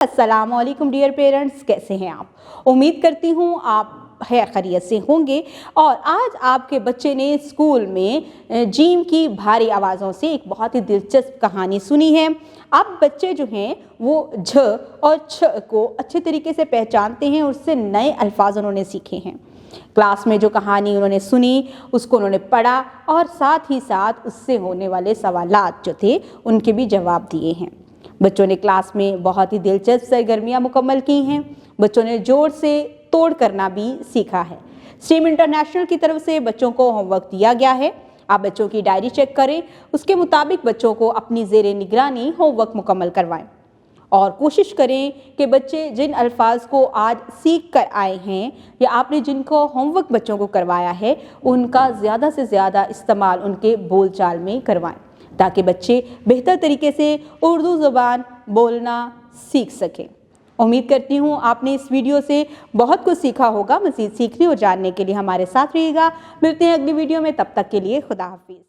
अस्सलाम वालेकुम dear parents, कैसे हैं आप। उम्मीद करती हूँ आप खैरियत से होंगे। और आज आपके बच्चे ने स्कूल में जीम की भारी आवाज़ों से एक बहुत ही दिलचस्प कहानी सुनी है। अब बच्चे जो हैं वो झ और छ को अच्छे तरीके से पहचानते हैं और उससे नए अल्फाज उन्होंने सीखे हैं। क्लास में जो कहानी उन्होंने सुनी उसको उन्होंने पढ़ा और साथ ही साथ उससे होने वाले सवालात जो थे उनके भी जवाब दिए हैं। बच्चों ने क्लास में बहुत ही दिलचस्प सरगर्मियाँ मुकम्मल की हैं। बच्चों ने जोड़ से तोड़ करना भी सीखा है। स्ट्रीम इंटरनेशनल की तरफ से बच्चों को होमवर्क दिया गया है। आप बच्चों की डायरी चेक करें, उसके मुताबिक बच्चों को अपनी ज़ेरे निगरानी होमवर्क मुकम्मल करवाएं और कोशिश करें कि बच्चे जिन अल्फाज को आज सीख कर आए हैं या आपने जिनको होमवर्क बच्चों को करवाया है उनका ज़्यादा से ज़्यादा इस्तेमाल उनके बोलचाल में करवाएं ताकि बच्चे बेहतर तरीके से उर्दू ज़ुबान बोलना सीख सकें। उम्मीद करती हूँ आपने इस वीडियो से बहुत कुछ सीखा होगा। मज़ीद सीखने और जानने के लिए हमारे साथ रहिएगा। मिलते हैं अगली वीडियो में, तब तक के लिए खुदा हाफिज़।